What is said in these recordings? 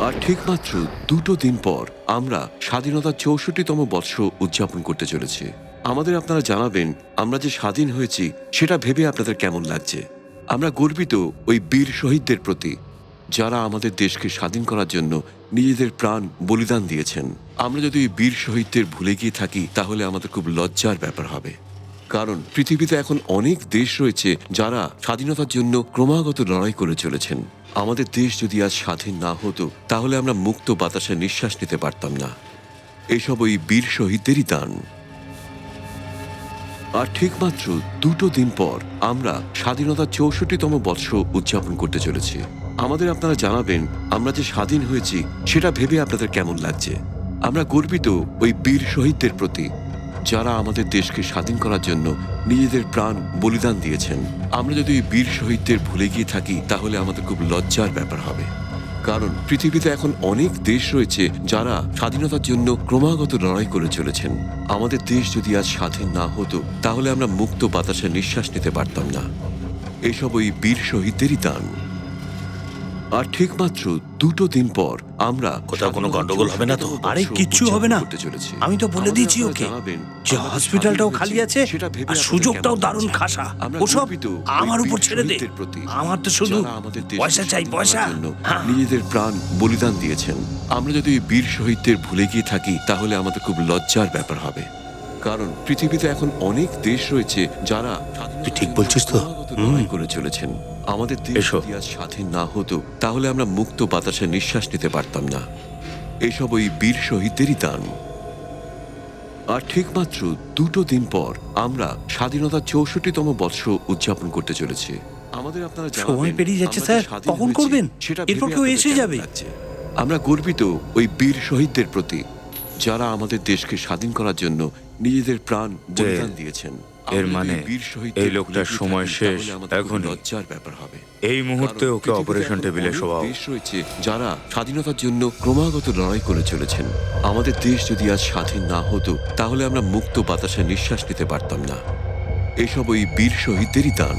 আর ঠিক মাত্র 2টো দিন পর আমরা স্বাধীনতার 64তম বর্ষ উদযাপন করতে চলেছি। আমাদের আপনারা জানাবেন আমরা যে স্বাধীন হয়েছি সেটা ভেবে আপনাদের কেমন লাগছে। আমরা গর্বিত ওই বীর শহীদদের প্রতি যারা আমাদের দেশকে স্বাধীন করার জন্য নিজেদের প্রাণ বলিদান দিয়েছেন। আমরা যদি ওই বীর শহীদদের ভুলে গিয়ে থাকি তাহলে আমাদের খুব লজ্জার ব্যাপার হবে, কারণ পৃথিবীতে এখন অনেক দেশ রয়েছে যারা স্বাধীনতার জন্য ক্রমাগত লড়াই করে চলেছেন। আমাদের দেশ যদি আজ স্বাধীন না হতো তাহলে আমরা মুক্ত বাতাসে নিঃশ্বাস নিতে পারতাম না। এসব ওই বীর শহীদদেরই দান। আর ঠিক মাত্র 2টো দিন পর আমরা স্বাধীনতার 64তম বর্ষ উদযাপন করতে চলেছি। আমাদের আপনারা জানাবেন আমরা যে স্বাধীন হয়েছি সেটা ভেবে আপনাদের কেমন লাগছে। আমরা গর্বিত ওই বীর শহীদদের প্রতি যারা আমাদের দেশকে স্বাধীন করার জন্য নিজেদের প্রাণ বলিদান দিয়েছেন। আমরা যদি ওই বীর শহীদদের ভুলে গিয়ে থাকি তাহলে আমাদের খুব লজ্জার ব্যাপার হবে, কারণ পৃথিবীতে এখন অনেক দেশ রয়েছে যারা স্বাধীনতার জন্য ক্রমাগত লড়াই করে চলেছেন। আমাদের দেশ যদি আজ স্বাধীন না হতো তাহলে আমরা মুক্ত বাতাসে নিঃশ্বাস নিতে পারতাম না। এসব ওই বীর শহীদদেরই দান। আর ঠিক মাত্র 2টো দিন পর আমরা কোথাও কোনো গন্ডগোল হবে না তো? আরে কিচ্ছু হবে না, চলেছি। আমি তো বলে দিয়েছি ওকে যে হসপিটালটাও খালি আছে আর সুযোগটাও দারুণ খাসা। ওসব আমার উপর ছেড়ে দে, আমার তো শুধু পয়সা চাই, পয়সা। নিজেদের প্রাণ বলিদান দিয়েছেন। আমরা যদি ওই বীর শহীদদের ভুলে গিয়ে থাকি তাহলে আমাদের খুব লজ্জার ব্যাপার হবে, কারণ পৃথিবীতে এখন অনেক দেশ রয়েছে যারা তুই ঠিক বলছিস তো? লড়াই করে চলেছেন। আমাদের দেশ যদি আজ স্বাধীন না হতো তাহলে আমরা মুক্ত বাতাসে নিঃশ্বাস নিতে পারতাম না। এসব ওই বীর শহীদদেরই দান। আর ঠিক মাত্র 2টো দিন পর আমরা স্বাধীনতার 64তম বর্ষ উদযাপন করতে চলেছি। আমাদের আপনারা সময় পেরিয়ে যাচ্ছে স্যার, কখন করবেন? এরপর কেউ এসে যাবে। আমরা গর্বিত ওই বীর শহীদদের প্রতি যারা আমাদের দেশকে স্বাধীন করার জন্য নিজেদের প্রাণ বলিদান দিয়েছেন। এর মানে এই লোকটার সময় শেষ এখন। লজ্জার ব্যাপার হবে এই মুহূর্তে ওকে অপারেশন টেবিলে শোয়াও। দেশ রয়েছে যারা স্বাধীনতার জন্য ক্রমাগত লড়াই করে চলেছেন। আমাদের দেশ যদি আজ স্বাধীন না হতো তাহলে আমরা মুক্ত বাতাসে নিঃশ্বাস নিতে পারতাম না। এসব ওই বীর শহীদদেরই দান।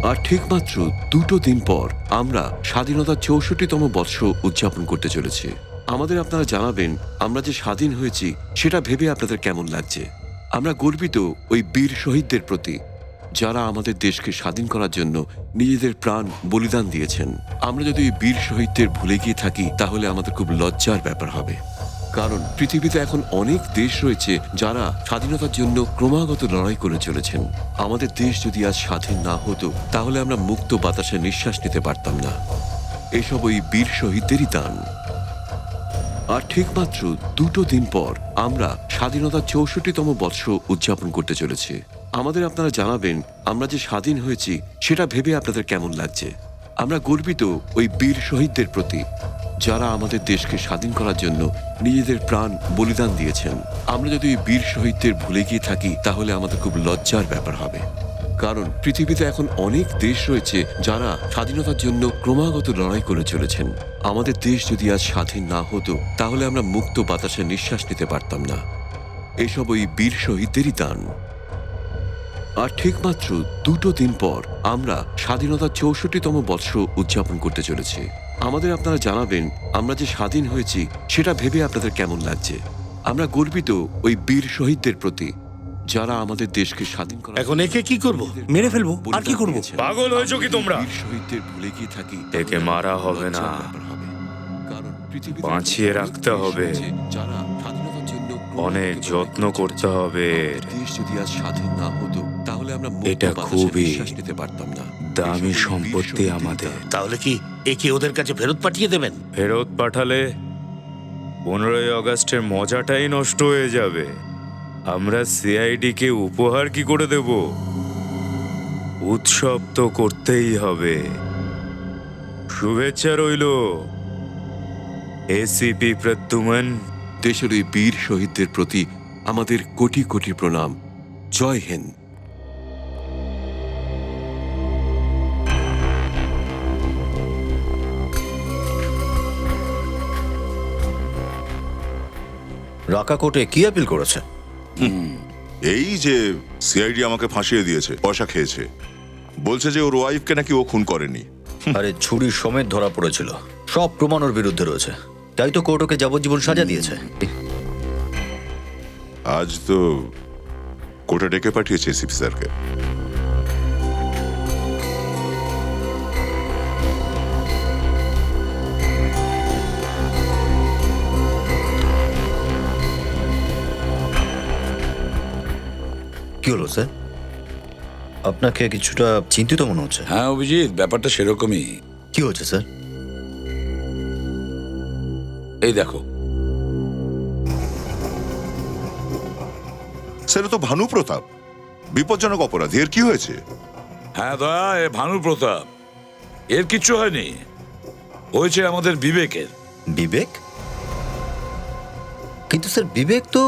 আর ঠিক মাত্র 2টো দিন পর আমরা স্বাধীনতার 64তম বর্ষ উদযাপন করতে চলেছি। আমাদের আপনারা জানাবেন আমরা যে স্বাধীন হয়েছি সেটা ভেবে আপনাদের কেমন লাগছে। আমরা গর্বিত ওই বীর শহীদদের প্রতি যারা আমাদের দেশকে স্বাধীন করার জন্য নিজেদের প্রাণ বলিদান দিয়েছেন। আমরা যদি ওই বীর শহীদদের ভুলে গিয়ে থাকি তাহলে আমাদের খুব লজ্জার ব্যাপার হবে, কারণ পৃথিবীতে এখন অনেক দেশ রয়েছে যারা স্বাধীনতার জন্য ক্রমাগত লড়াই করে চলেছেন। আমাদের দেশ যদি আজ স্বাধীন না হতো তাহলে আমরা মুক্ত বাতাসে নিঃশ্বাস নিতে পারতাম না। এসব ওই বীর শহীদদেরই দান। আর ঠিক মাত্র 2টো দিন পর আমরা স্বাধীনতার 64তম বর্ষ উদযাপন করতে চলেছি। আমাদের আপনারা জানাবেন আমরা যে স্বাধীন হয়েছি সেটা ভেবে আপনাদের কেমন লাগছে। আমরা গর্বিত ওই বীর শহীদদের প্রতি যারা আমাদের দেশকে স্বাধীন করার জন্য নিজেদের প্রাণ বলিদান দিয়েছেন। আমরা যদি ওই বীর শহীদদের ভুলে গিয়ে থাকি তাহলে আমাদের খুব লজ্জার ব্যাপার হবে, কারণ পৃথিবীতে এখন অনেক দেশ রয়েছে যারা স্বাধীনতার জন্য ক্রমাগত লড়াই করে চলেছেন। আমাদের দেশ যদি আজ স্বাধীন না হতো তাহলে আমরা মুক্ত বাতাসে নিঃশ্বাস নিতে পারতাম না। এসব ওই বীর শহীদদেরই দান। আর ঠিক মাত্র 2টো দিন পর আমরা স্বাধীনতার 64তম বর্ষ উদযাপন করতে চলেছি। আমাদের আপনারা জানাবেন আমরা যে স্বাধীন হয়েছি সেটা ভেবে আপনাদের কেমন লাগছে। আমরা গর্বিত ওই বীর শহীদদের প্রতি যারা আমাদের দেশকে স্বাধীন করার। এখন একে কি করব? মেরে ফেলবো, আর কি করবো? পাগল হয়েছো কি তোমরা? বীর শহীদদের ভুলে গিয়ে থাকি একে মারা হবে না, কারণ পৃথিবীতে বাঁচিয়ে রাখতে হবে। যারা স্বাধীনতার জন্য অনেক যত্ন করতে হবে। দেশ যদি আজ স্বাধীন না হতো তাহলে আমরা এটা খুবই নিঃশ্বাস নিতে পারতাম না। দামি সম্পত্তি আমাদের। তাহলে কি একে ওদের কাছে ফেরত পাঠিয়ে দেবেন? ফেরত পাঠালে 15ই আগস্টের মজাটাই নষ্ট হয়ে যাবে। আমরা সিআইডি কে উপহার কি করে দেব? উৎসব তো করতেই হবে। শুভেচ্ছা রইল এসিপি প্রদ্যুমন। দেশের ওই বীর শহীদদের প্রতি আমাদের কোটি কোটি প্রণাম। জয় হিন্দ। রাকা কোর্টে কি আপিল করেছে? এই যে সিআইডি আমাকে ফাঁসিয়ে দিয়েছে, পয়সা খেয়েছে। বলছে যে ওর ওয়াইফকে নাকি ও খুন করেনি। আরে ছুরি সমেত ধরা পড়েছিল, সব প্রমাণ ওর বিরুদ্ধে রয়েছে, তাই তো কোর্ট ওকে যাবজ্জীবন সাজা দিয়েছে। আজ তো কোর্টে ডেকে পাঠিয়েছে এসিপি স্যারকে। কি হলো স্যার, আপনাকে কিছুটা চিন্তিত মনে হচ্ছে। হ্যাঁ অভিজিৎ, ব্যাপারটা সেরকমই। কি হচ্ছে স্যার? এই দেখো, স্যার, তো ভানু প্রতাপ বিপজ্জনক অপরাধী, এর কি হয়েছে? হ্যাঁ দয়া, এ ভানু প্রতাপ, এর কিচ্ছু হয়নি, হয়েছে আমাদের বিবেকের। বিবেক? কিন্তু স্যার বিবেক তো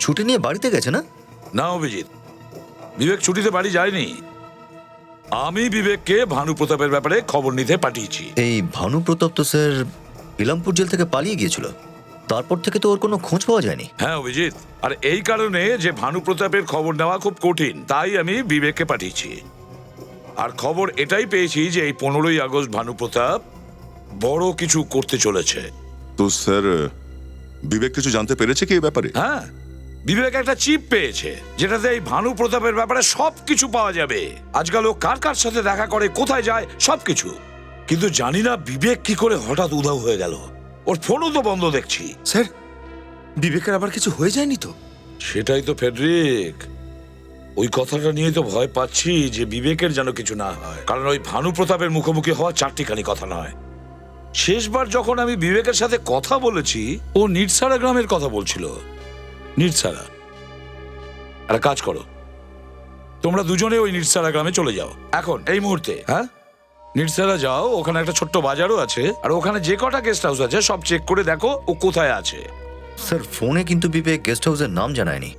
ছুটি নিয়ে বাড়িতে গেছে না? না অভিজিৎ, বিবেক ছুটিতে বাড়ি যায়নি। আমি বিবেককে ভানু প্রতাপের ব্যাপারে খবর নিতে পাঠিয়েছি। এই ভানু প্রতাপ তো স্যার ইলামপুর জেল থেকে পালিয়ে গিয়েছিল, তারপর থেকে তো ওর কোনো খোঁজ পাওয়া যায়নি। হ্যাঁ অভিজিৎ, আর এই কারণে যে ভানু প্রতাপের খবর নেওয়া খুব কঠিন, তাই আমি বিবেককে পাঠিয়েছি। আর খবর এটাই পেয়েছি যে এই 15ই আগস্ট ভানু প্রতাপ বড় কিছু করতে চলেছে। তো স্যার, বিবেক কিছু জানতে পেরেছে কি এই ব্যাপারে? হ্যাঁ, বিবেক একটা চিপ পেয়েছে যেটাতে এই ভানু প্রতাপের ব্যাপারে সবকিছু পাওয়া যাবে। আজকাল ও কার কার সাথে দেখা করে, কোথায় যায়, সবকিছু। কিন্তু জানি না বিবেক কি করে হঠাৎ উধাও হয়ে গেল, ওর ফোনও তো বন্ধ দেখছি। স্যার, বিবেকের আবার কিছু হয়ে যায়নি তো? সেটাই তো ফেডরিক, ওই কথাটা নিয়ে তো ভয় পাচ্ছি যে বিবেকের যেন কিছু না হয়। কারণ ওই ভানু প্রতাপের মুখোমুখি হওয়া চারটিখানি কথা নয়। শেষবার যখন আমি বিবেকের সাথে কথা বলেছি, ও নিরসারা গ্রামের কথা বলছিল। নিরসারা, একটা কাজ করো, তোমরা দুজনে ওই নিরসারা গ্রামে চলে যাও এখন, এই মুহূর্তে। হ্যাঁ, নিরসারা যাও, ওখানে একটা ছোট্ট বাজারও আছে, আর ওখানে যে কটা গেস্ট হাউস আছে সব চেক করে দেখো ও কোথায় আছে। স্যার ফোনে কিন্তু বিবেক গেস্ট হাউসের নাম জানায়নি।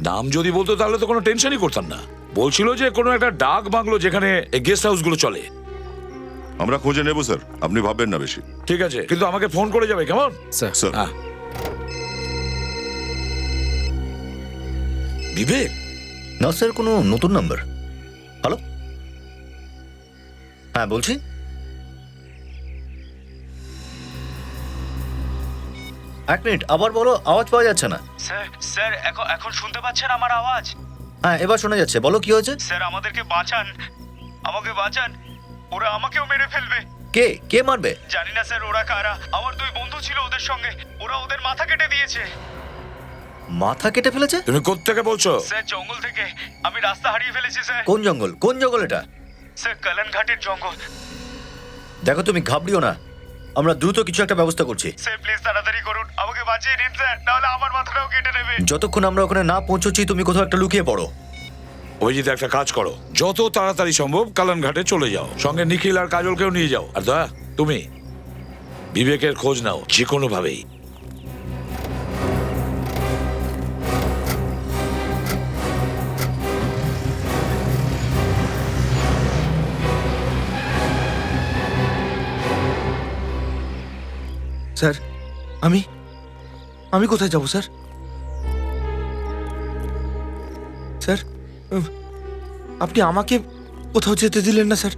নাম যদি বলতো তাহলে তো কোনো টেনশনই করতাম না। বলছিল যে কোনো একটা ডাক বাংলো যেখানে গেস্ট হাউস গুলো চলে। আমরা খুঁজে নেব স্যার, আপনি ভাববেন না বেশি। ঠিক আছে, কিন্তু আমাকে ফোন করে যাবে, কেমন? স্যার, হ্যাঁ। বিবেক? না স্যার, কোনো নতুন নাম্বার। হ্যালো, হ্যাঁ বলছি। এক মিনিট, আবার বলো, আওয়াজ পাওয়া যাচ্ছে না। স্যার স্যার, এখন শুনতে পাচ্ছেন আমার আওয়াজ? হ্যাঁ এবার শোনা যাচ্ছে, বলো কি হয়েছে। স্যার আমাদেরকে বাঁচান, আমাকে বাঁচান, ওরা আমাকেও মেরে ফেলবে। কে কে মারবে? জানি না স্যার, ওরা কারা। আমার 2 বন্ধু ছিল ওদের সঙ্গে, ওরা ওদের মাথা কেটে দিয়েছে। মাথা কেটে ফেলেছে? তুমি কোত্থেকে বলছো? স্যার জঙ্গল থেকে, আমি রাস্তা হারিয়ে ফেলেছি স্যার। কোন জঙ্গল, কোন জঙ্গল এটা? স্যার কালান ঘাটের জঙ্গল। দেখো তুমি ঘাবড়িও না, আমরা দ্রুত কিছু একটা ব্যবস্থা করছি। স্যার প্লিজ তাড়াতাড়ি করুন, আমাকে বাঁচিয়ে নিন স্যার, নাহলে আমার মাথাটাও কেটে নেবে। যতক্ষণ আমরা ওখানে না পৌঁছচ্ছি তুমি কোথাও একটা লুকিয়ে পড়ো। অভিজিৎ, একটা কাজ করো, যত তাড়াতাড়ি সম্ভব কালানঘাটে চলে যাও, সঙ্গে নিখিল আর কাজলকেও নিয়ে যাও। আর দয়া, তুমি বিবেকের খোঁজ নাও যে কোনো ভাবেই। স্যার আমি কোথায় যাব স্যার? স্যার আপনি আমাকে কোথাও যেতে দিলেন না স্যার।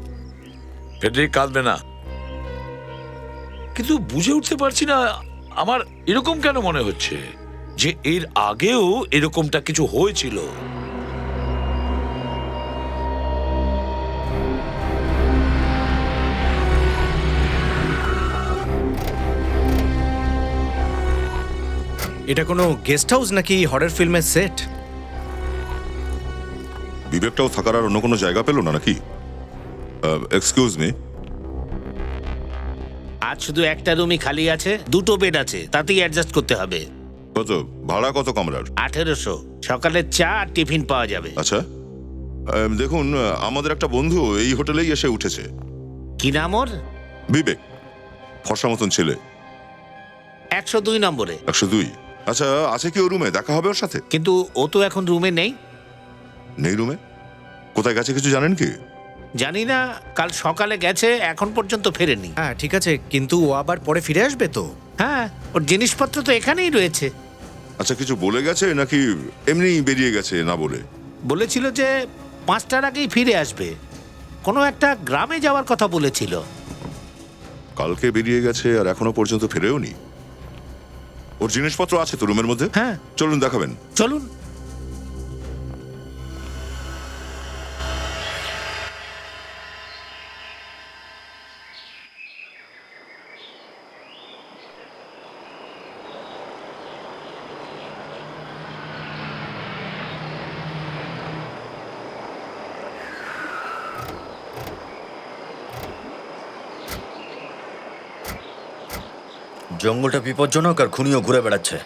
ফেডরিক, কাঁদবে না। কিন্তু বুঝে উঠতে পারছি না, আমার এরকম কেন মনে হচ্ছে যে এর আগেও এরকমটা কিছু হয়েছিল। এটা কোনো গেস্ট হাউস নাকি হরর ফিল্মের সেট? বিবেকটাও থাকার আর অন্য কোনো জায়গা পেল না নাকি? এক্সকিউজ মি, আজ শুধু একটা রুমই খালি আছে, 2টো বেড আছে, তাতেই অ্যাডজাস্ট করতে হবে। কত ভাড়া, কত কামরার? 1800। সকালে চা আর টিফিন পাওয়া যাবে। আচ্ছা, দেখুন, আমাদের একটা বন্ধু এই হোটেলেই এসে উঠেছে। কি নাম ওর? বিবেক, ফর্সা মতন ছেলে, 102 নম্বরে। 102। আচ্ছা, আছে কি ও রুমে? দেখা হবে ওর সাথে? কিন্তু ও তো এখন রুমে নেই। নেই রুমে? কোথায় গেছে কিছু জানেন কি? জানি না, কাল সকালে গেছে, এখন পর্যন্ত ফেরেনি। হ্যাঁ ঠিক আছে, কিন্তু ও আবার পরে ফিরে আসবে তো? হ্যাঁ, ওর জিনিসপত্র তো এখানেই রয়েছে। আচ্ছা, কিছু বলে গেছে নাকি এমনি বেরিয়ে গেছে না বলে? বলেছিল যে 5টার আগেই ফিরে আসবে, কোনো একটা গ্রামে যাওয়ার কথা বলেছিল। কালকে বেরিয়ে গেছে আর এখনো পর্যন্ত ফেরেও নি। ওর জিনিসপত্র আছে তো রুমের মধ্যে? হ্যাঁ। চলুন দেখাবেন। চলুন। জঙ্গলটা বিপজ্জনক আর খুনিও ঘুরে বেড়াচ্ছে।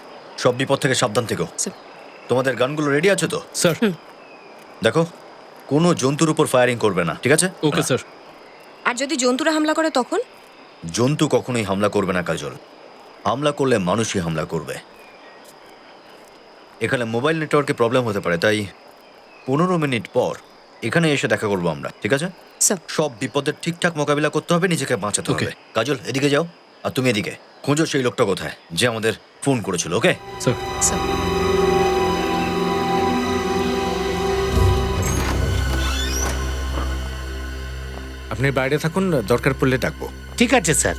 সব বিপদ থেকে সাবধান থেকো। তোমাদের গানগুলো রেডি আছে তো? স্যার। দেখো, কোনো জন্তুর উপর ফায়ারিং করবে না, ঠিক আছে? Okay sir. আর যদি জন্তুরা হামলা করে তখন? জন্তু কখনোই হামলা করবে না কাজল। হামলা করলে মানুষই হামলা করবে। এখানে মোবাইল নেটওয়ার্কে প্রবলেম হতে পারে, তাই 15 মিনিট পর এখানে এসে দেখা করবো আমরা, ঠিক আছে? স্যার। সব বিপদের ঠিকঠাক মোকাবিলা করতে হবে, নিজেকে বাঁচাতে হবে। কাজল, এদিকে যাও, আর তুমি এদিকে খোঁজো সেই লোকটা কোথায় যে আমাদের ফোন করেছিল। Okay sir. স্যার। আপনি বাইরে থাকুন, দরকার পড়লে ডাকবো। ঠিক আছে স্যার।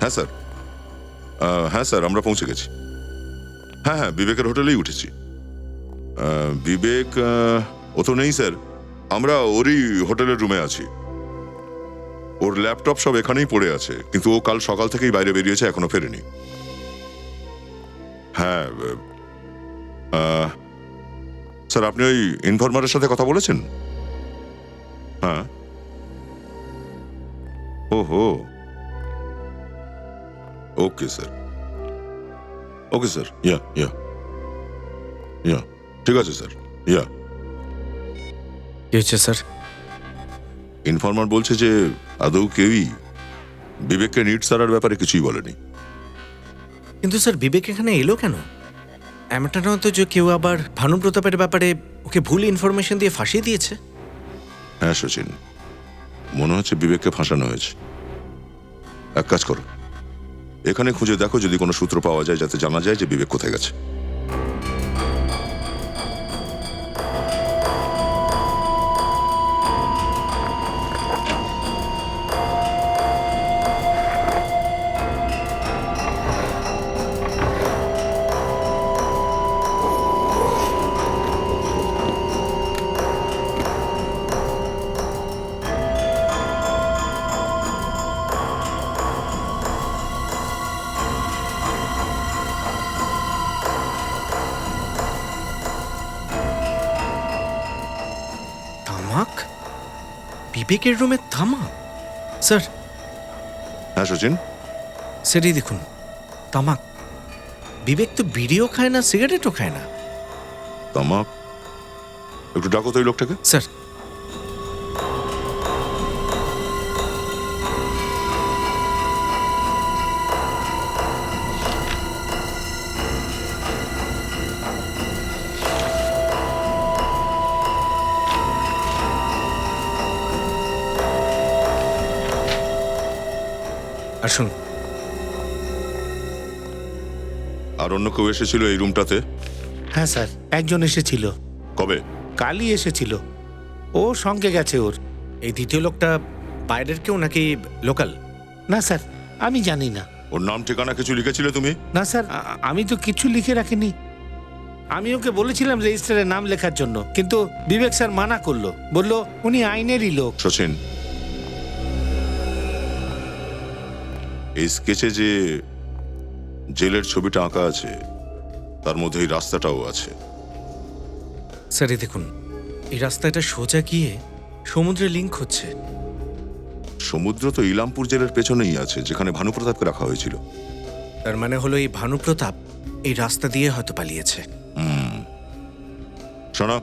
হ্যাঁ স্যার, হ্যাঁ স্যার, আমরা পৌঁছে গেছি। হ্যাঁ হ্যাঁ, বিবেকের হোটেলেই উঠেছি। বিবেক ও তো নেই স্যার, আমরা ওরই হোটেলের রুমে আছি। ওর ল্যাপটপ সব এখানেই পড়ে আছে, কিন্তু ও কাল সকাল থেকেই বাইরে বেরিয়েছে, এখনো ফেরেনি। হ্যাঁ স্যার, আপনি ওই ইনফরমারের সাথে কথা বলেছেন? হ্যাঁ। ওহো, ওকে স্যার, ওকে স্যার, ইয়া ইয়া ইয়া, ঠিক আছে স্যার, ইয়া। কি হয়েছে স্যার? ইনফরমার বলছে যে আদৌ কেউই বিবেককে নিট সারার ব্যাপারে কিছুই বলেনি। কিন্তু স্যার, বিবেক এখানে এলো কেন? এমনটা নয় তো যে কেউ আবার ভানু প্রতাপের ব্যাপারে ওকে ভুল ইনফরমেশন দিয়ে ফাঁসিয়ে দিয়েছে? হ্যাঁ সচিন, মনে হচ্ছে বিবেককে ফাঁসানো হয়েছে। এক কাজ করো, এখানে খুঁজে দেখো যদি কোনো সূত্র পাওয়া যায় যাতে জানা যায় যে বিবেক কোথায় গেছে। তামাক? বিবেকের রুমে তামাক? স্যার। হ্যাঁ সচিন, স্যার, এই দেখুন, তামাক। বিবেক তো বিড়িও খায় না, সিগারেটও খায় না। তামাক? একটু ডাকো তো এই লোকটাকে। স্যার। আসুন। আর অন্য কেউ এসেছিল এই রুমটাতে? হ্যাঁ স্যার, একজন এসেছিল। কবে? কালই এসেছিল। ও সঙ্গে গেছে ওর। এই দ্বিতীয় লোকটা বাইরের কেউ নাকি লোকাল? না স্যার, আমি জানি না। ওর নাম ঠিকানা কিছু লিখেছিলে তুমি? না স্যার, আমি তো কিছু লিখে রাখিনি। আমি ওকে বলেছিলাম রেজিস্টারে নাম লেখার জন্য, কিন্তু বিবেক স্যার মানা করলো, বললো উনি আইনেরই লোক। সচিন, এই স্কেচে যে জেলের ছবিটা আঁকা আছে তার মধ্যে এই রাস্তাটাও আছে। স্যার, এই দেখুন, এই রাস্তাটা সোজা গিয়ে সমুদ্রে লিঙ্ক হচ্ছে। সমুদ্র তো ইলামপুর জেলের পেছনেই আছে, যেখানে ভানুপ্রতাপকে রাখা হয়েছিল। তার মানে হলো এই ভানু প্রতাপ এই রাস্তা দিয়ে হয়তো পালিয়েছে। শোনো,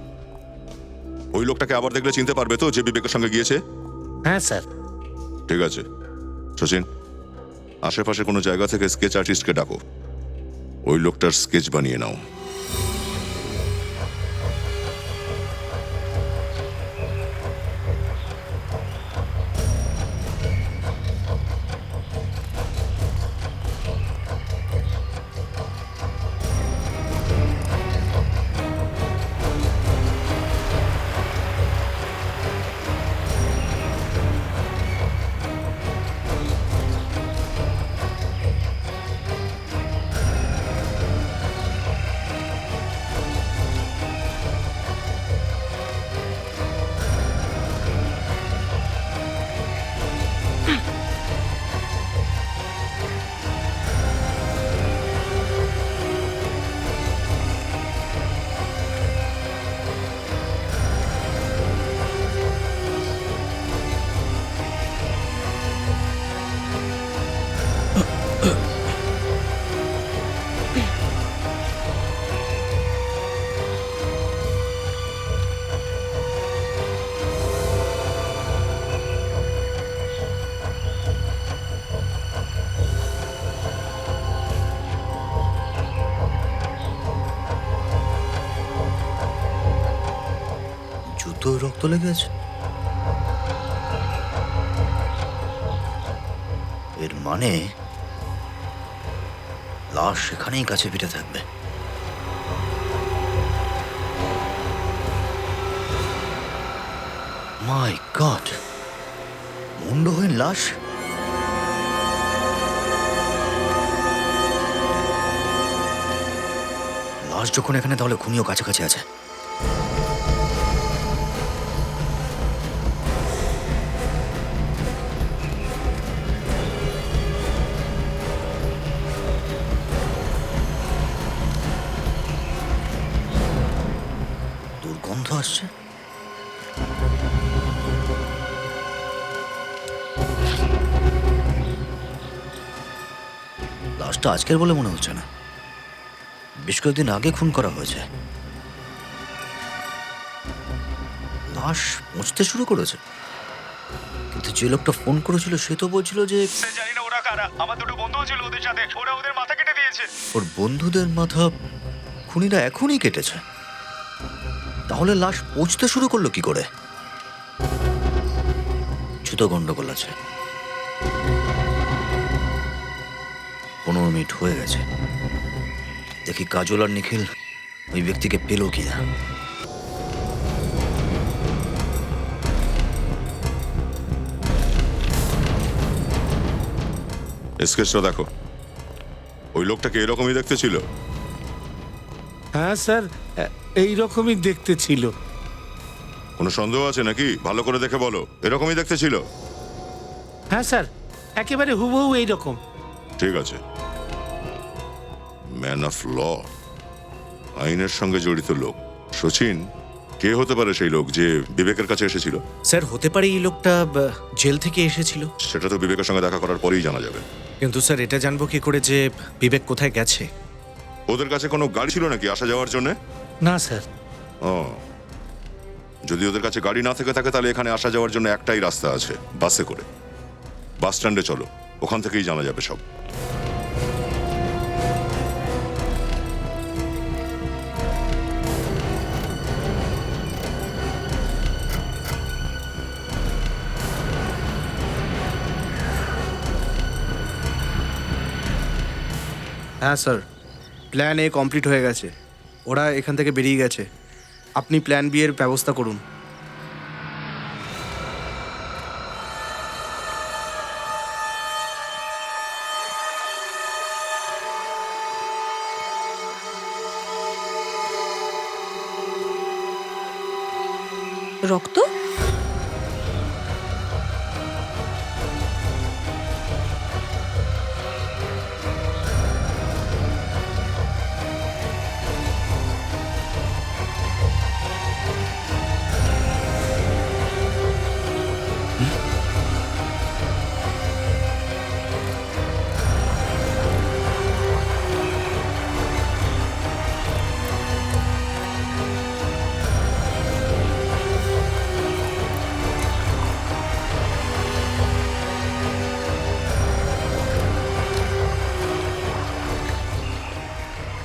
ওই লোকটাকে আবার দেখলে চিনতে পারবে তো, যে বিবেকের সঙ্গে গিয়েছে? হ্যাঁ স্যার। ঠিক আছে সচিন, আশেপাশে কোনো জায়গা থেকে স্কেচ আর্টিস্টকে ডাকো। ওই লোকটার স্কেচ বানিয়ে নাও। জুতোয় রক্ত লেগে আছে। এর মানে লাশ সেখানেই কাছে পিঠে থাকবে। মাই গড, মুন্ডহীন লাশ। লাশ যখন এখানে, তাহলে খুনিও কাছাকাছি আছে। দুর্গন্ধ আসছে। লাশটা আজকের বলে মনে হচ্ছে না, বেশ কয়েকদিন আগে খুন করা হয়েছে। লাশ পৌঁছতে শুরু করেছে, কিন্তু যে লোকটা ফোন করেছিল সে তো বলছিল যে জানি না ওরা কারা, আমার দুটো বন্ধু ছিল ওদের সাথে, ওরা ওদের মাথা কেটে দিয়েছে। ওর বন্ধুদের মাথা খুনিরা এখনই কেটেছে। তাহলে লাশ পৌঁছতে শুরু করলো কি করে? ছুতো গন্ডগোল আছে। 15 মিনিট হয়ে গেছে, দেখি কাজল আর নিখিল ওই ব্যক্তিকে পেল কিনা। স্কেচটা দেখো। ওই লোকটাকে এরকমই দেখতে ছিল? হ্যাঁ স্যার, এই রকমই দেখতে ছিল। কোনো সন্দেহ আছে নাকি? ভালো করে দেখে বলো। এরকমই দেখতে ছিল? হ্যাঁ স্যার, একেবারে হুবহু এই রকম। ঠিক আছে। ম্যান অফ ল, আইনের সঙ্গে জড়িত লোক। সচিন, কে হতে পারে সেই লোক যে বিবেকের কাছে এসেছিল? স্যার, হতে পারে এই লোকটা জেল থেকে এসেছিল। সেটা তো বিবেকের সঙ্গে দেখা করার পরেই জানা যাবে। কিন্তু স্যার, এটা জানবো কি করে যে বিবেক কোথায় গেছে? ওদের কাছে কোনো গাড়ি ছিল নাকি আসা যাওয়ার জন্য? না স্যার। ও, যদি ওদের কাছে গাড়ি না থেকে থাকে তাহলে এখানে আসা যাওয়ার জন্য একটাই রাস্তা আছে, বাসে করে। বাস স্ট্যান্ডে চলো, ওখান থেকেই জানা যাবে সব। হ্যাঁ স্যার, প্ল্যান এ কমপ্লিট হয়ে গেছে। ওরা এখান থেকে বেরিয়ে গেছে। আপনি প্ল্যান বি এর ব্যবস্থা করুন। রক্ত?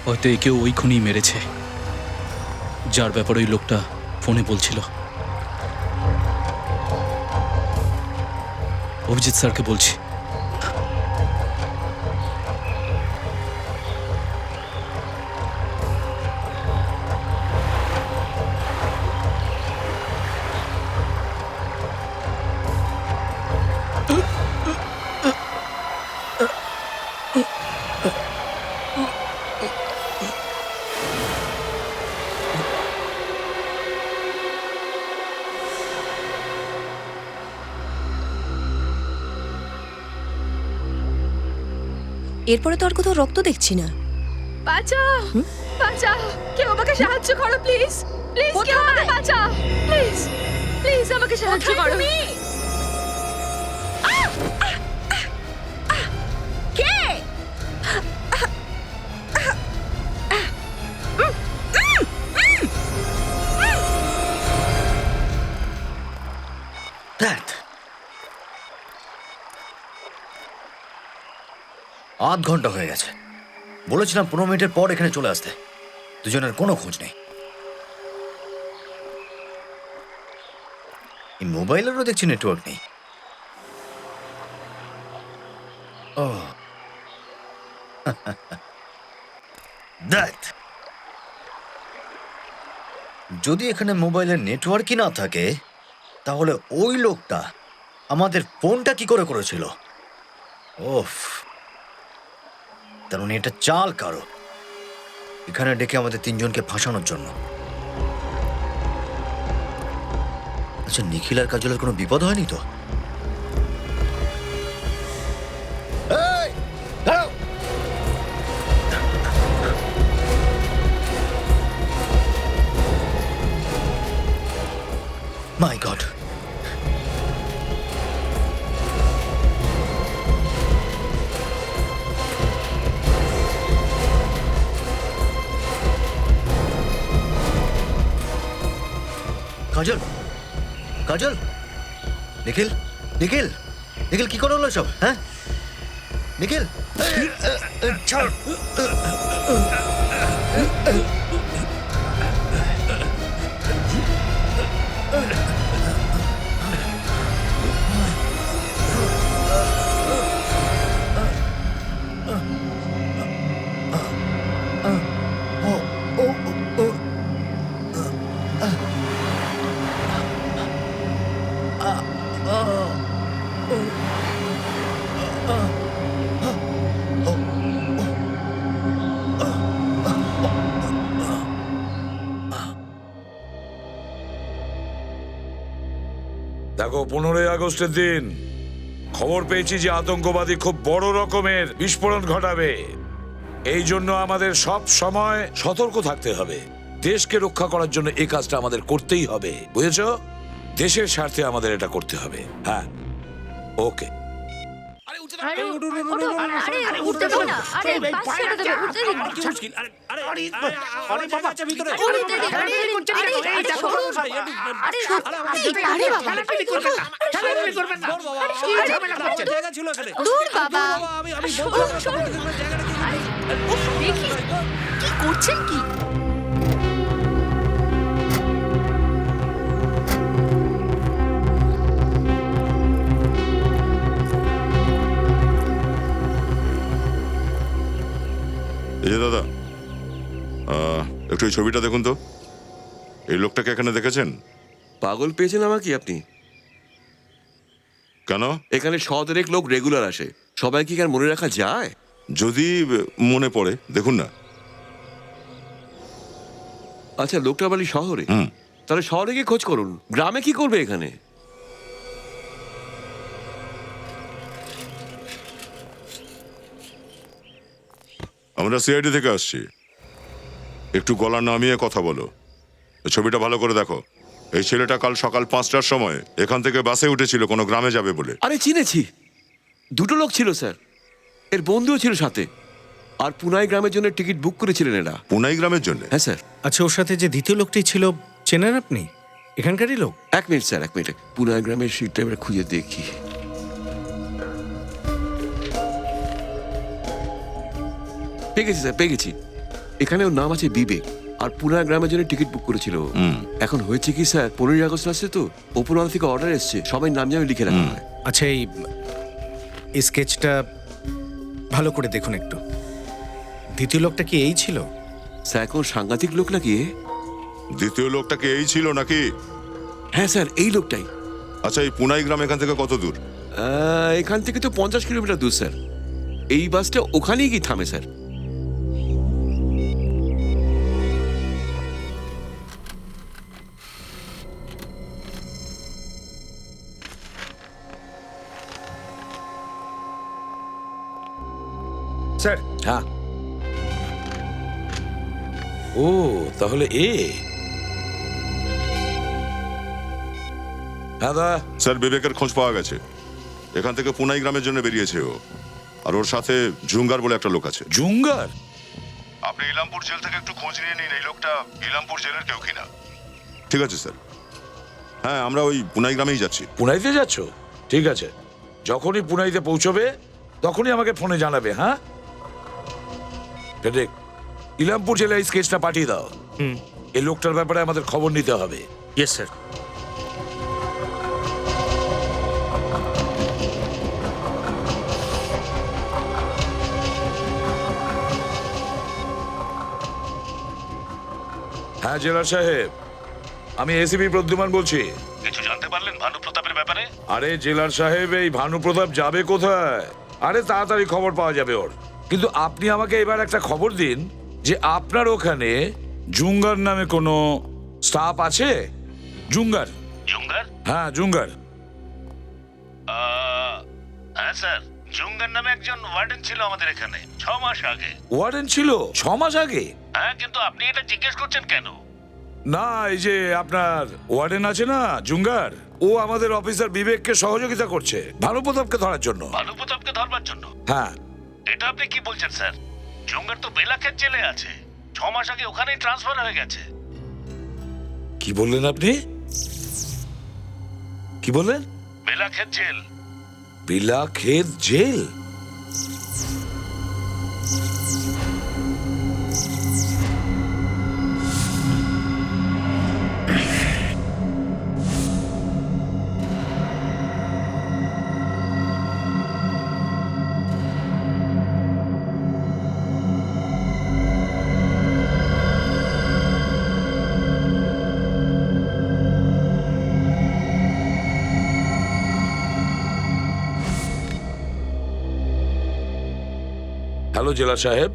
হয়তো একেও ওই খুনেই মেরেছে, যার ব্যাপারে ওই লোকটা ফোনে বলছিল। অভিজিৎ স্যারকে বলছি। এরপরে তো আর কোথাও রক্ত দেখছি না। বাঁচাও, বাঁচাও, কেউ আমাকে সাহায্য করো প্লিজ, প্লিজ কেউ আমাকে বাঁচাও, প্লিজ, প্লিজ আমাকে সাহায্য করো। কে? That. 8 ঘন্টা হয়ে গেছে। বলেছিলাম 15 মিনিটের পর এখানে চলে আসতে। দুজনের কোনো খোঁজ নেই। এই মোবাইলেরও দেখছি নেটওয়ার্ক নেই। ও দ্যাট, যদি এখানে মোবাইলের নেটওয়ার্কই না থাকে তাহলে ওই লোকটা আমাদের ফোনটা কি করে করেছিল? ওফ, তার মানে এটা চাল কারো এখানে ডেকে আমাদের তিনজনকে ফাঁসানোর জন্য। আচ্ছা, নিখিল আর কাজলের কোনো বিপদ হয়নি তো? এই, দাঁড়াও। মাই গড, কাজল, কাজল, নিখিল, নিখিল, নিখিল কি করে হলো সব? হ্যাঁ নিখিল, ছাড়। দেখো, 15ই আগস্টের দিন খবর পেয়েছি যে আতঙ্কবাদী খুব বড় রকমের বিস্ফোরণ ঘটাবে। এই জন্য আমাদের সব সময় সতর্ক থাকতে হবে। দেশকে রক্ষা করার জন্য এই কাজটা আমাদের করতেই হবে, বুঝেছো? দেশের স্বার্থে আমাদের এটা করতে হবে। হ্যাঁ, ওকে। কি করছেন কি? এই যে দাদা, একটু এই ছবিটা দেখুন তো। এই লোকটাকে এখানে দেখেছেন? পাগল পেয়েছেন আমাকে আপনি? কেন? এখানে 100 লোক রেগুলার আসে, সবাই কি আর মনে রাখা যায়? যদি মনে পড়ে দেখুন না। আচ্ছা, লোকটা বাড়ি শহরে? হুম। তাহলে শহরে গিয়ে খোঁজ করুন, গ্রামে কি করবে এখানে? আমরা সিআইডি থেকে আসছি, একটু গলা নামিয়ে কথা বলো। এই ছবিটা ভালো করে দেখো। এই ছেলেটা কাল সকাল 5টার সময় এখান থেকে বাসে উঠেছিল কোনো গ্রামে যাবে বলে। আরে চিনেছি, 2 লোক ছিল স্যার, এর বন্ধুও ছিল সাথে, আর পুনাই গ্রামের জন্য টিকিট বুক করেছিলেন এরা। পুনাই গ্রামের জন্য? হ্যাঁ স্যার। আচ্ছা, ওর সাথে যে দ্বিতীয় লোকটি ছিল, চেনেন আপনি? এখানকারই লোক? 1 মিনিট স্যার, 1 মিনিট। পুনাই গ্রামের সিটটা এবার খুঁজে দেখি। পেয়ে গেছি স্যার, পেয়ে গেছি। এখানে ওর নাম আছে বিবেক, আর পুরা গ্রামের জন্য টিকিট বুক করেছিল ও। এখন হয়েছে কি স্যার, 15ই আগস্ট আসছে তো, ওপরওয়ালা থেকে অর্ডার এসছে, সবাই নাম জামে লিখে রাখা হয়। আচ্ছা, এই স্কেচটা ভালো করে দেখুন একটু। দ্বিতীয় লোকটা কি এই ছিল? স্যার এখন সাংঘাতিক লোক নাকি এ? দ্বিতীয় লোকটাকে এই ছিল নাকি? হ্যাঁ স্যার, এই লোকটাই। আচ্ছা, এই পুনাই গ্রাম এখান থেকে কত দূর? এখান থেকে তো 50 কিলোমিটার দূর স্যার। এই বাসটা ওখানেই গিয়ে থামে স্যার। স্যার, হ্যাঁ। ও তাহলে হ্যাঁ দা। স্যার, বিবেকের খোঁজ পাওয়া গেছে। এখান থেকে পুনাই গ্রামের জন্য বেরিয়েছে ও, আর ওর সাথে জুঙ্গার বলে একটা লোক আছে। জুঙ্গার? আপনি ইলামপুর জেল থেকে একটু খোঁজ নিয়ে নিন এই লোকটা ইলামপুর জেলের কেউ কিনা। ঠিক আছে স্যার। হ্যাঁ, আমরা ওই পুনাই গ্রামেই যাচ্ছি। পুনাইতে যাচ্ছ? ঠিক আছে, যখনই পুনাইতে পৌঁছবে তখনই আমাকে ফোনে জানাবে। হ্যাঁ ফেডরিক, ইলামপুর জেলায় স্কেচটা পাঠিয়ে দাও। এই লোকটার ব্যাপারে আমাদের খবর নিতে হবে। Yes sir. হ্যাঁ জেলার সাহেব, আমি এসিপি প্রদ্যুমান বলছি। কিছু জানতে পারলেন ভানু প্রতাপের ব্যাপারে? আরে জেলার সাহেব, এই ভানু প্রতাপ যাবে কোথায়? আরে তাড়াতাড়ি খবর পাওয়া যাবে ওর। কিন্তু আপনি আমাকে এবার একটা খবর দিন যে আপনার ওখানে জুঙ্গার নামে কোনো স্টাফ আছে? জুঙ্গার? জুঙ্গার? হ্যাঁ জুঙ্গার। হ্যাঁ স্যার, জুঙ্গার নামে একজন ওয়ার্ডেন ছিল আমাদের এখানে 6 মাস আগে। ওয়ার্ডেন ছিল 6 মাস আগে? হ্যাঁ, কিন্তু আপনি এটা জিজ্ঞেস করছেন কেন? না, এই যে আপনার ওয়ার্ডেন আছে না জুঙ্গার, ও আমাদের অফিসার বিবেককে সহযোগিতা করছে ভানু প্রতাপকে ধরার জন্য। ভানু প্রতাপকে ধরবার জন্য? হ্যাঁ। এটা আপনি কি বলছেন স্যার? জুঙ্গার তো বেলাক্ষেত জেলে আছে, 6 মাস আগে ওখানেই ট্রান্সফার হয়ে গেছে। কি বললেন আপনি? কি বললেন? বেলাক্ষেত জেল। বেলাক্ষেত জেল? হ্যালো জেলা সাহেব,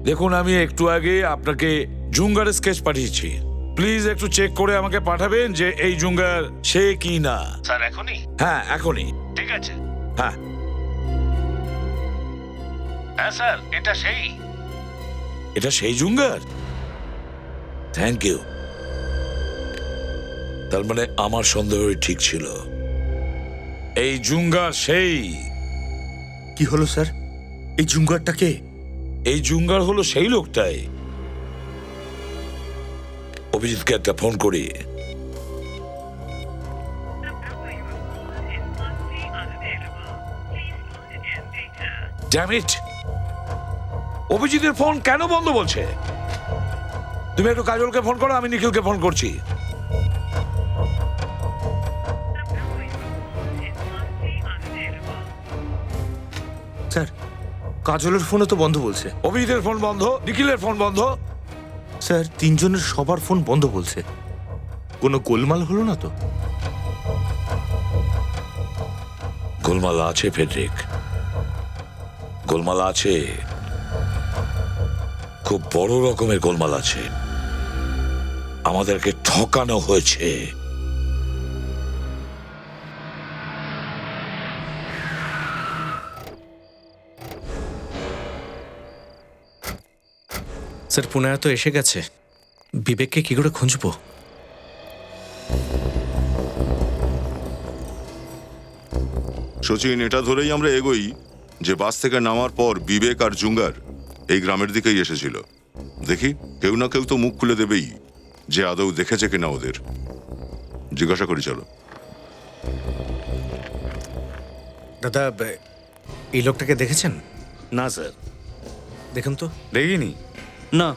দেখুন আমি একটু আগে আপনাকে জুঙ্গারের স্কেচ পাঠিয়েছি। প্লিজ একটু চেক করে আমাকে পাঠাবেন যে এই জুঙ্গার সে কি না। স্যার এখনই? হ্যাঁ এখনই। ঠিক আছে। হ্যাঁ হ্যাঁ স্যার, এটা সেই। এটা সেই জুঙ্গার? Thank you. তার মানে আমার সন্দেহই ঠিক ছিল, এই জুঙ্গার সেই। কি হলো স্যার? এই জুঙ্গারটা কে? এই জুঙ্গার হলো সেই লোকটাই। অভিজিৎকে একটা ফোন করি। Damn it! অভিজিতের ফোন কেন বন্ধ বলছে? তুমি একটু কাজলকে ফোন করো, আমি নিখিলকে ফোন করছি। স্যার, কাজলের ফোনও তো বন্ধ বলছে। অভিজিতের ফোন বন্ধ, নিখিলের ফোন বন্ধ। স্যার, তিনজনের সবার ফোন বন্ধ বলছে। কোনো গোলমাল হলো না তো? গোলমাল আছে ফেডরিক, গোলমাল আছে, খুব বড় রকমের গোলমাল আছে। আমাদেরকে ঠকানো হয়েছে। স্যার, পুনায়া তো এসে গেছে। বিবেককে কি করে খুঁজবো? সচিন, এটা ধরেই আমরা এগোই যে বাস থেকে নামার পর বিবেক আর জুঙ্গার এই গ্রামের দিকেই এসেছিল। দেখি, কেউ না কেউ তো মুখ খুলে দেবেই যে আদৌ দেখেছে কিনা ওদের। জিজ্ঞাসা করি, চলো। দাদা, এই লোকটাকে দেখেছেন? না স্যার, দেখুন তো। দেখিনি। না।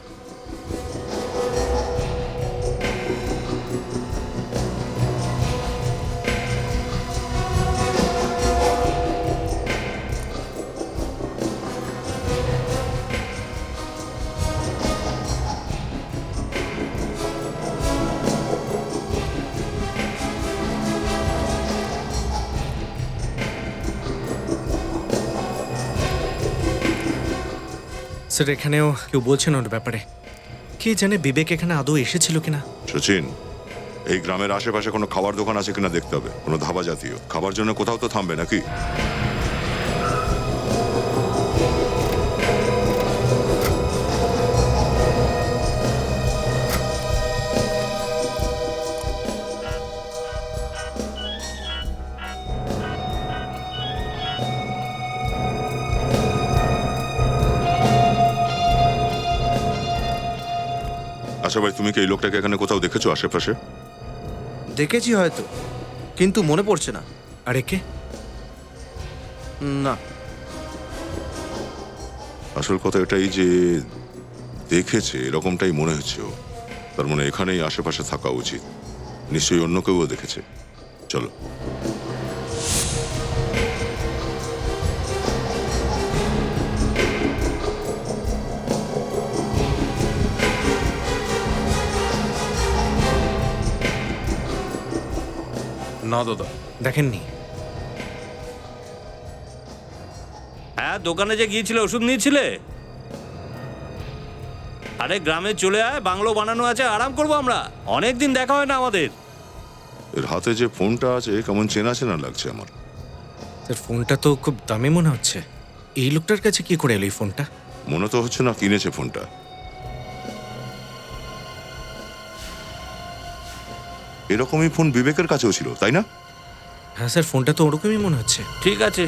স্যার এখানেও কেউ বলছেন ওর ব্যাপারে। কে জানে বিবেক এখানে আদৌ এসেছিল কিনা। সচিন, এই গ্রামের আশেপাশে কোনো খাবার দোকান আছে কিনা দেখতে হবে, কোনো ধাবা জাতীয় খাবার জন্য কোথাও তো থামবে নাকি? আচ্ছা ভাই, তুমি কি এই লোকটাকে এখানে কোথাও দেখেছো আশেপাশে? দেখেছি হয়তো, কিন্তু মনে পড়ছে না। আরে কে? না, আসল কথা এটাই যে দেখেছে এরকমটাই মনে হচ্ছে ও। তার মানে এখানেই আশেপাশে থাকা উচিত। নিশ্চয়ই অন্য কেউ দেখেছে। চলো। না দাদা, দেখেননি? হ্যাঁ, দোকানে যে গিয়েছিলে ওষুধ নিয়েছিলে? আরে গ্রামে চলে আয়, বাংলো বানানো আছে, আরাম করবো আমরা। অনেকদিন দেখা হয় না আমাদের। এর হাতে যে ফোনটা আছে কেমন চেনা চেনা লাগছে আমার। স্যার ফোনটা তো খুব দামি মনে হচ্ছে। এই লোকটার কাছে কি করে এলো এই ফোনটা? মনে তো হচ্ছে না কিনেছে ফোনটা। এরকমই ফোন বিবেকের কাছেও ছিল, তাই না? হ্যাঁ স্যার, ফোনটা তো ওরকমই মনে হচ্ছে। ঠিক আছে।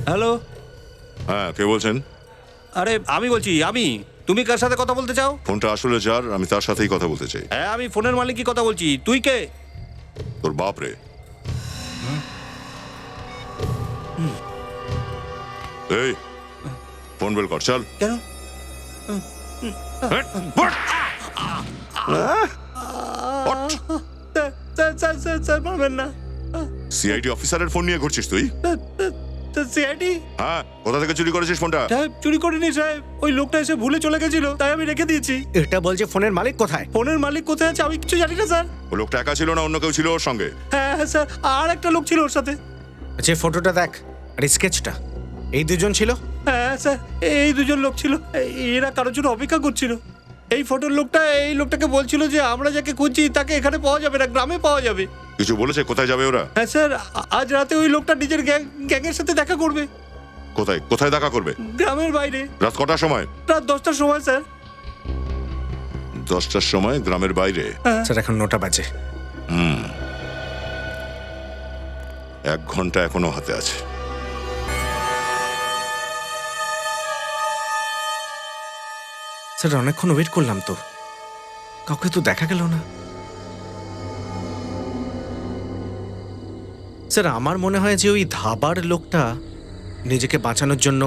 হ্যালো। হ্যাঁ, কে বলছেন? আরে আমি বলছি। তুমি কার সাথে কথা বলতে চাও? ফোনটা আসলে যার, আমি তার সাথেই কথা বলতে চাই। হ্যাঁ, আমি ফোনের মালিকই কথা বলছি। তুই কে? তোর বাপ রে। এই ফোন বেল কর, চল। কেন? স্যার মারবেন না। সিআইডি অফিসারের ফোন নিয়ে ঘুরছিস তুই? সিআইডি? হ্যাঁ, কোথা থেকে চুরি করেছিস ফোনটা? সাহেব চুরি করিনি সাহেব, ওই লোকটা এসে ভুলে চলে গেছিল, তাই আমি রেখে দিয়েছি। এটা বলছে ফোনের মালিক কোথায়? ফোনের মালিক কোথায় আছে আমি কিছু জানি না স্যার। ও লোকটা একা ছিল না অন্য কেউ ছিল ওর সঙ্গে? হ্যাঁ হ্যাঁ স্যার, আর একটা লোক ছিল ওর সাথে। আচ্ছা ফটোটা দেখ আর স্কেচটা। এই দুজন ছিল? হ্যাঁ স্যার, এই দুজন লোক ছিল। এরা কারোর জন্য অপেক্ষা করছিল। এই ফটোর লোকটা এই লোকটাকে বলছিল যে আমরা যাকে খুঁজছি তাকে এখানে পাওয়া যাবে না, গ্রামে পাওয়া যাবে। কিছু বলেছে কোথায় যাবে ওরা? হ্যাঁ স্যার, আজ রাতে ওই লোকটা নিজের গ্যাংয়ের সাথে দেখা করবে। কোথায় কোথায় দেখা করবে? গ্রামের বাইরে। রাত কটার সময়? রাত 10টার সময় স্যার। 10টার সময় গ্রামের বাইরে? স্যার এখন 9টা বাজে। 1 ঘন্টা এখনো হাতে আছে। স্যার অনেকক্ষণ ওয়েট করলাম তো, কাউকে তো দেখা গেল না। স্যার আমার মনে হয় যে ওই ধাবার লোকটা নিজেকে বাঁচানোর জন্য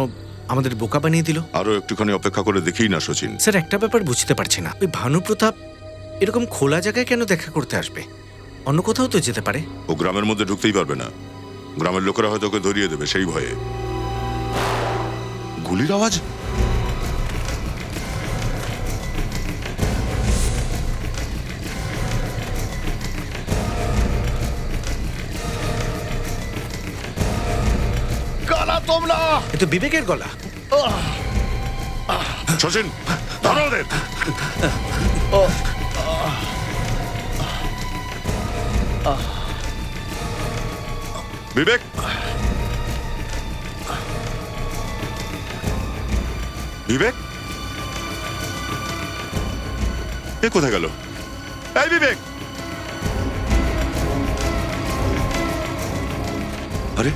আমাদের বোকা বানিয়ে দিল। আরো একটুখানি অপেক্ষা করে দেখি না সচিন? স্যার একটা ব্যাপার বুঝতে পারছি না, ওই ভানুপ্রতাপ এরকম খোলা জায়গায় কেন দেখা করতে আসবে? অন্য কোথাও তো যেতে পারে। ও গ্রামের মধ্যে ঢুকতেই পারবে না, গ্রামের লোকেরা হয়তো ওকে ধরিয়ে দেবে সেই ভয়ে। গুলির আওয়াজ? গলা তোমরা! এ তো বিবেকের গলা। সচিন ধরো ওদের। বিবেক, বিবেক এ কোথায় গেল? এই বিবেক! আরে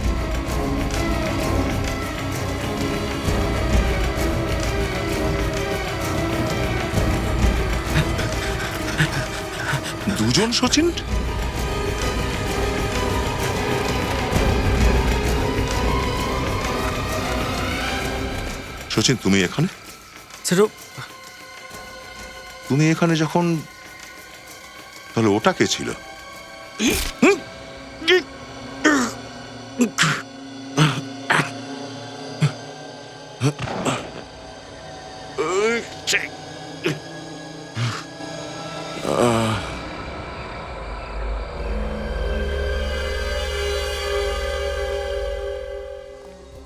দুজন সচিন? সচিন, তুমি এখানে? স্যার তুমি এখানে যখন, তাহলে ওটা কে ছিল?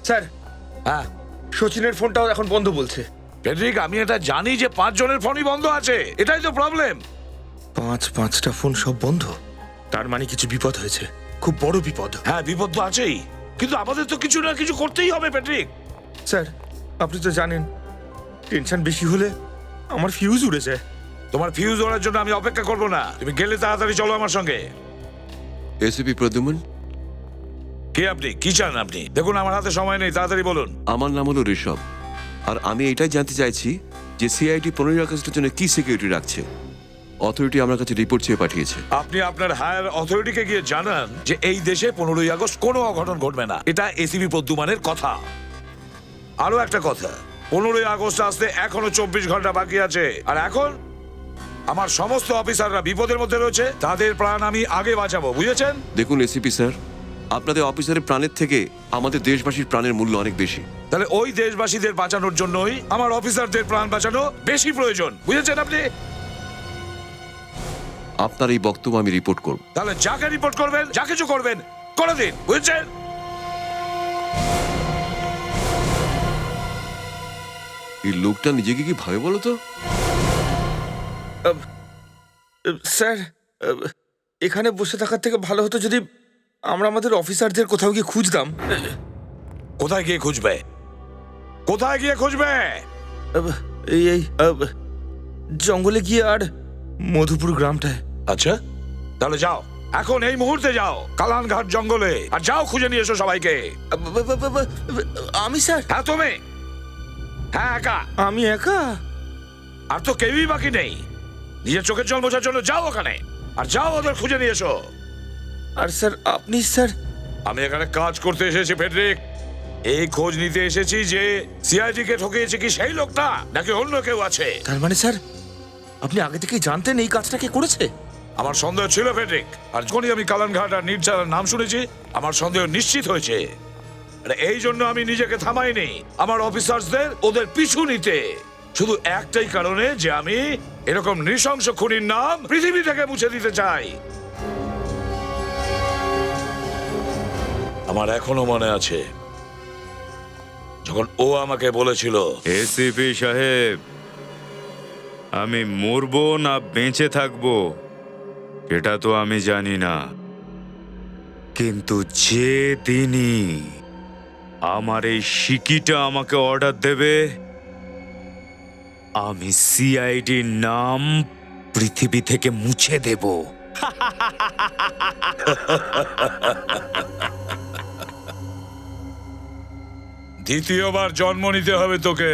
স্যার, হ্যাঁ সচিনের ফোনটাও এখন বন্ধ বলছে। ফেডরিক, আমি এটা জানি যে 5 জনের ফোনই বন্ধ আছে, এটাই তো প্রবলেম। পাঁচটা ফোন সব বন্ধ, তার মানে কিছু বিপদ হয়েছে, খুব বড় বিপদ। হ্যাঁ, বিপদ তো আছেই, কিন্তু আমাদের তো কিছু না কিছু করতেই হবে ফেডরিক। স্যার, আপনি তো জানেন টেনশন বেশি হলে আমার ফিউজ উড়ে যায়। তোমার ফিউজ ওড়ার জন্য আমি অপেক্ষা করব না, তুমি গেলে তাড়াতাড়ি চলো আমার সঙ্গে। এসিপি প্রদ্যুমন, কে আপনি? কি চান আপনি? দেখুন আমার হাতে সময় নেই, তাড়াতাড়ি বলুন। আমার নাম হলো ঋষভ, আর আমি এটাই জানতে চাইছি যে সিআইডি 15 আগস্টের জন্য কি সিকিউরিটি রাখছে। অথরিটি আমার কাছে রিপোর্ট চেয়ে পাঠিয়েছে। আপনি আপনার হায়ার অথরিটিকে গিয়ে জানান যে এই দেশে 15ই আগস্ট কোনো অঘটন ঘটবে না, এটা এসিপি প্রদ্যুমানের কথা। আরো একটা কথা, 15ই আগস্ট আসতে এখনো 24 ঘন্টা বাকি আছে, আর এখন আমার সমস্ত অফিসাররা বিপদের মধ্যে রয়েছে, তাদের প্রাণ আমি আগে বাঁচাবো, বুঝেছেন? দেখুন এসিপি স্যার, আপনাদের অফিসারের প্রাণের থেকে আমাদের দেশবাসীর প্রাণের মূল্য অনেক বেশি। তাহলে ওই দেশবাসীদের বাঁচানোর জন্যই আমার অফিসারদের প্রাণ বাঁচানো বেশি প্রয়োজন, বুঝেছেন আপনি? আপনার এই বক্তব্য আমি রিপোর্ট করব। তাহলে যাকে রিপোর্ট করবেন, যা কিছু করবেন করে দিন, বুঝছেন? এই লোকটা নিজেকে কি ভাবে বলো তো? স্যার, এখানে বসে থাকার থেকে ভালো হতো যদি আমরা আমাদের অফিসারদের কোথাও গিয়ে খুঁজতাম। কোথায় গিয়ে খুঁজবে? কোথায় গিয়ে খুঁজবে? এই জঙ্গলে গিয়ে আর মধুপুর গ্রামটায়। আচ্ছা, তাহলে যাও, এখন এই মুহূর্তে যাও কালানঘাট জঙ্গলে, আর যাও খুঁজে নিয়ে এসো সবাইকে। আমি স্যার? হ্যাঁ তুমি। হ্যাঁ একা। আমি একা? আর তো কেউই বাকি নেই। নিজের চোখের জল মোছার জন্য যাও ওখানে, আর যাও ওদের খুঁজে নিয়ে এসো। আর স্যার আপনি? স্যার, আমি এখানে কাজ করতে এসেছি ফেডরিক, এই খোঁজ নিতে এসেছি যে সিআইডি কে ঠকিয়েছে কি সেই লোকটা, নাকি অন্য কেউ আছে। তার মানে স্যার আপনি আগে থেকেই জানতেন এই কাজটা কে করেছে? আমার সন্দেহ ছিল ফেডরিক, আর যখনই আমি কালানঘাট আর নির্ঝার নাম শুনেছি আমার সন্দেহ নিশ্চিত হয়েছে। আর এই জন্য আমি নিজেকে থামাইনি আমার অফিসারদের ওদের পিছু নিতে, শুধু একটাই কারণে যে আমি এরকম নৃশংস খুনির নাম পৃথিবী থেকে মুছে দিতে চাই। আমার এখনো মনে আছে যখন ও আমাকে বলেছিল, এসিপি সাহেব, আমি মরবো না বেঁচে থাকবো এটা তো আমি জানি না, কিন্তু যে দিনই আমার এই সিকিটা আমাকে অর্ডার দেবে, আমি সিআইডির নাম পৃথিবী থেকে মুছে দেব। দ্বিতীয়বার জন্ম নিতে হবে তোকে,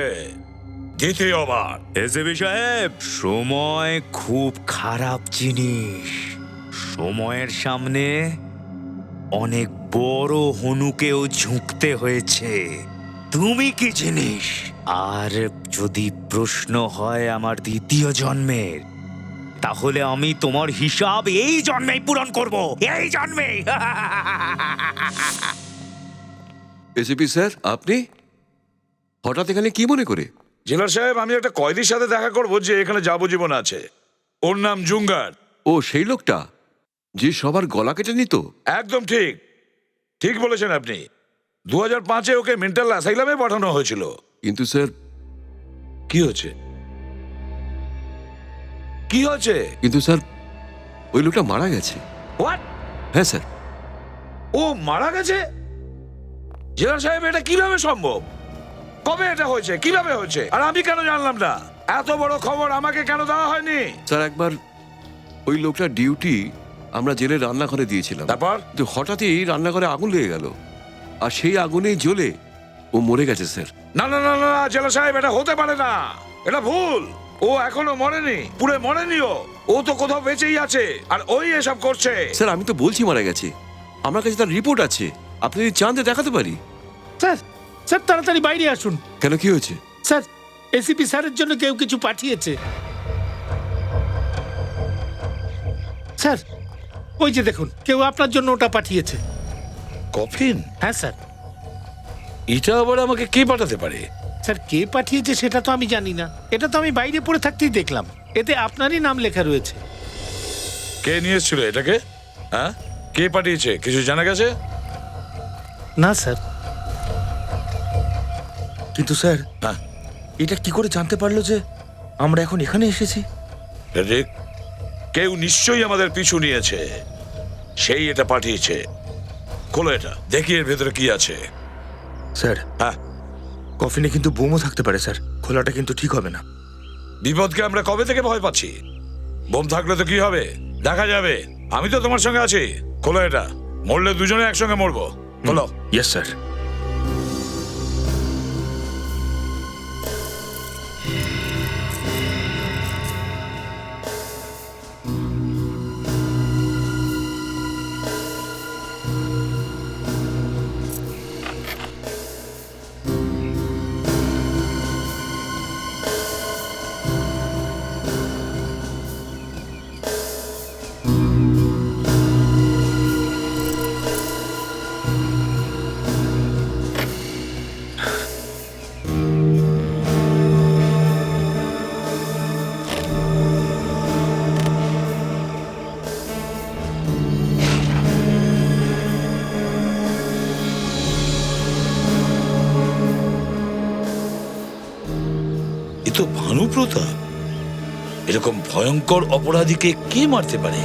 দ্বিতীয়বার। এসিপি সাহেব, সময় খুব খারাপ জিনিস। সময়ের সামনে অনেক বড় হনুকেও ঝুঁকতে হয়েছে। তুমি কি জিনিস? আর যদি প্রশ্ন হয় আমার দ্বিতীয় জন্মের, তাহলে আমি তোমার হিসাব এই জন্মেই পূরণ করব, এই জন্মে। এসিপি স্যার, আপনি হঠাৎ এখানে কি মনে করে? জেলার সাহেব, আমি একটা কয়েদির সাথে দেখা করবো যে এখানে যাবজ্জীবন আছে, ওর নাম জুঙ্গার। ও সেই লোকটা যে সবার গলা কেটে নিত? একদম ঠিক, ঠিক বলেছেন আপনি। 2005-এ ওকে মেন্টাল অ্যাসাইলামে পাঠানো হয়েছিল। কিন্তু স্যার, কি হচ্ছে? কি হচ্ছে? কিন্তু স্যার, ওই লোকটা মারা গেছে। হোয়াট? হ্যাঁ স্যার। ও মারা গেছে? জেলার সাহেব, এটা কিভাবে সম্ভব? কবে এটা হয়েছে? কিভাবে হয়েছে? আর আমি কেন জানলাম না? এত বড় খবর আমাকে কেন দেওয়া হয়নি? স্যার, একবার ওই লোকটার ডিউটি আমরা জেলের রান্নাঘরে দিয়েছিলাম, তারপর কিন্তু হঠাৎই রান্নাঘরে আগুন লেগে গেল, আর সেই আগুনেই জ্বলে ও মরে গেছে স্যার। না না না না, জেলা সাহেব, এটা হতে পারে না, এটা ভুল। ও এখনো মরেনি, পুরো মরেনি ও। ও তো কোথাও বেঁচেই আছে আর ওই এসব করছে। স্যার আমি তো বলছি মারা গেছে, আমার কাছে তার রিপোর্ট আছে, আপনি যদি চান তো দেখাতে পারি। স্যার স্যার তাড়াতাড়ি বাইরে আসুন। কেন, কি হয়েছে? স্যার এসিপি স্যারের জন্য কেউ কিছু পাঠিয়েছে। স্যার ওই যে দেখুন, কেউ আপনার জন্য ওটা পাঠিয়েছে। কফিন? হ্যাঁ স্যার। এটা আবার আমাকে কে পাঠাতে পারে? স্যার কে পাঠিয়েছে সেটা তো আমি জানি না, এটা তো আমি বাইরে পড়ে থাকতেই দেখলাম, এতে আপনারই নাম লেখা রয়েছে। কে নিয়ে এসেছিল এটাকে? হ্যাঁ, কে পাঠিয়েছে কিছু জানা গেছে? না স্যার। কিন্তু স্যার, হ্যাঁ, এটা কি করে জানতে পারলো যে আমরা এখন এখানে এসেছি? রিক, কেউ নিশ্চয়ই আমাদের পিছু নিয়েছে, সেই এটা পাঠিয়েছে। খোলো এটা, দেখি এর ভেতরে কি আছে। স্যার, হ্যাঁ, কফিনে কিন্তু বোমও থাকতে পারে স্যার, খোলাটা কিন্তু ঠিক হবে না। বিপদকে আমরা কবে থেকে ভয় পাচ্ছি? বোম থাকলে তো কি হবে, দেখা যাবে। আমি তো তোমার সঙ্গে আছি। খোলো এটা, মরলে দুজনে একসঙ্গে মরবো। খোলো। Yes sir. এ তো ভানুপ্রতাপ। এরকম ভয়ঙ্কর অপরাধীকে কে মারতে পারে?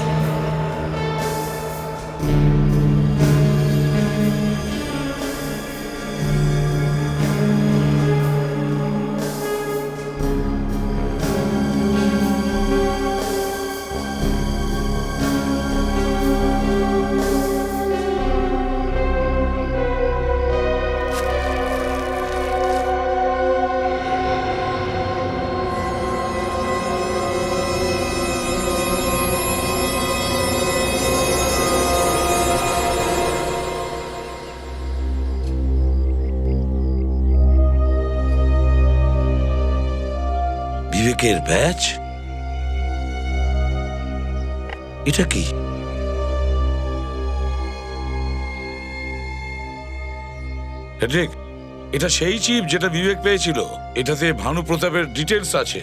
বিবেকের ব্যাচ? এটা কি? হেড্রিক, এটা সেই চিপ যেটা বিবেক পেয়েছিল। এটাতে ভানুপ্রতাপের ডিটেলস আছে।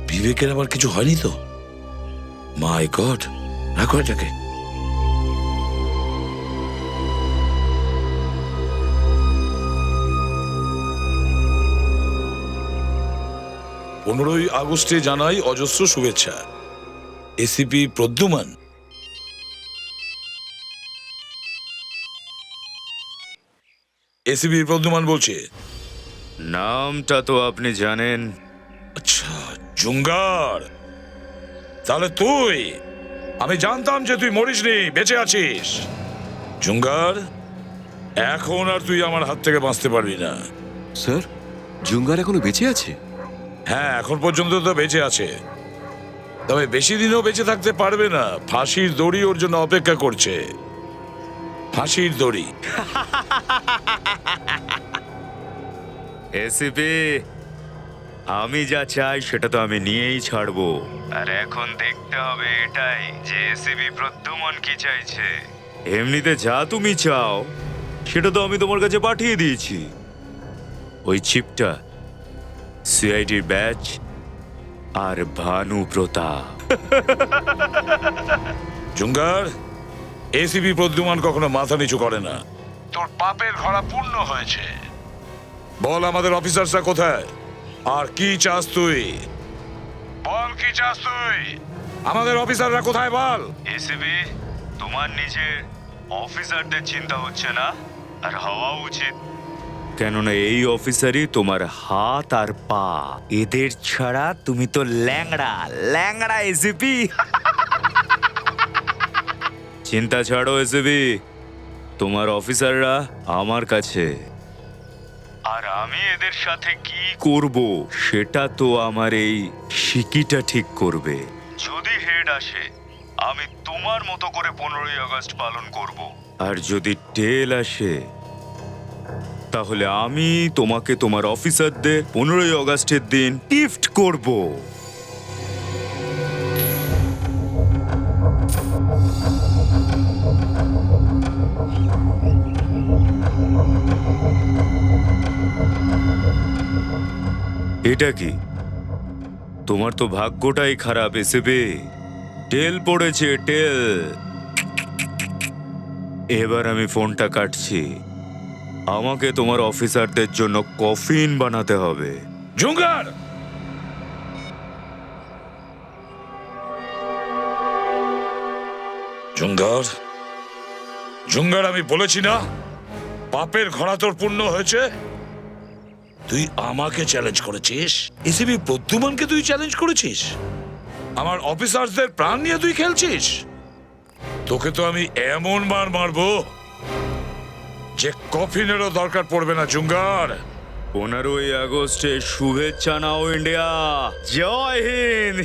বিবেকের আবার কিছু হয়নি তো? মাই গড, রাখো এটাকে। পনেরোই আগস্টে জানাই অজস্র শুভেচ্ছা। এসিপি প্রদ্যুমান। এসিপি প্রদ্যুমান বলছে। নামটা তো আপনি জানেন। আচ্ছা, জুঙ্গার। তাহলে তুই? আমি জানতাম যে তুই মরিসনি, বেঁচে আছিস। জুঙ্গার, এখন আর তুই আমার হাত থেকে বাঁচতে পারবি না। স্যার, জুঙ্গার এখনো বেঁচে আছে? হ্যাঁ, এখন পর্যন্ত তো বেঁচে আছে, তবে বেশি দিনও বেঁচে থাকতে পারবে না। ফাঁসির দড়ি ওর জন্য অপেক্ষা করছে। ফাঁসির দড়ি। এসিপি, আমি যা চাই সেটা তো আমি নিয়েই ছাড়বো। আর এখন দেখতে হবে এটাই যে এসিপি প্রদ্যুমন কি চাইছে। এমনিতে যা তুমি চাও সেটা তো আমি তোমার কাছে পাঠিয়ে দিয়েছি। ওই চিপটা, সিআইডির ব্যাচ আর ভানুপ্রতাপ। জুঙ্গার, এসিপি প্রদ্যুমান কখনো মাথা নিচু করে না। তোর পাপের ঘোড়া পূর্ণ হয়েছে। বল আমাদের অফিসাররা কোথায় আর কি চাস তুই? বল কি চাস তুই? আমাদের অফিসাররা কোথায় বল? এসিপি, তোমার নিজের অফিসারদের চিন্তা হচ্ছে না, আর হওয়া উচিত। কেননা এই অফিসারই তোমার হাত আর পা। এদের ছাড়া তুমি তো ল্যাংড়া ল্যাংড়া এসিপি। চিন্তা ছাড়ো এসিপি, তোমার অফিসাররা আমার কাছে, আর আমি এদের সাথে কি করব সেটা তো আমার এই শিকিটা ঠিক করবে। যদি হেড আসে আমি তোমার মতো করে 15ই আগস্ট পালন করব। আর যদি টেল আসে তাহলে আমি তোমাকে তোমার অফিসারদের 15ই আগস্টের দিন গিফট করব। এটা কি? তোমার তো ভাগ্যটাই খারাপ এসেবে। টেল পড়েছে, টেল। এবার আমি ফোনটা কাটছি। আমাকে তোমার অফিসারদের জন্য কফিন বানাতে হবে। জুঙ্গার, জুঙ্গার, জুঙ্গার, আমি বলেছি না পাপের ঘোড়া তোর পূর্ণ হয়েছে। তুই আমাকে চ্যালেঞ্জ করেছিস, এসিবি প্রদ্যুম্নকে তুই চ্যালেঞ্জ করেছিস, আমার অফিসারদের প্রাণ নিয়ে তুই খেলছিস। তোকে তো আমি এমন মার মারবো যে কফিনেরও দরকার পড়বে না। জুঙ্গার, 15ই আগস্টে শুভেচ্ছা নাও ইন্ডিয়া। জয় হিন্দ।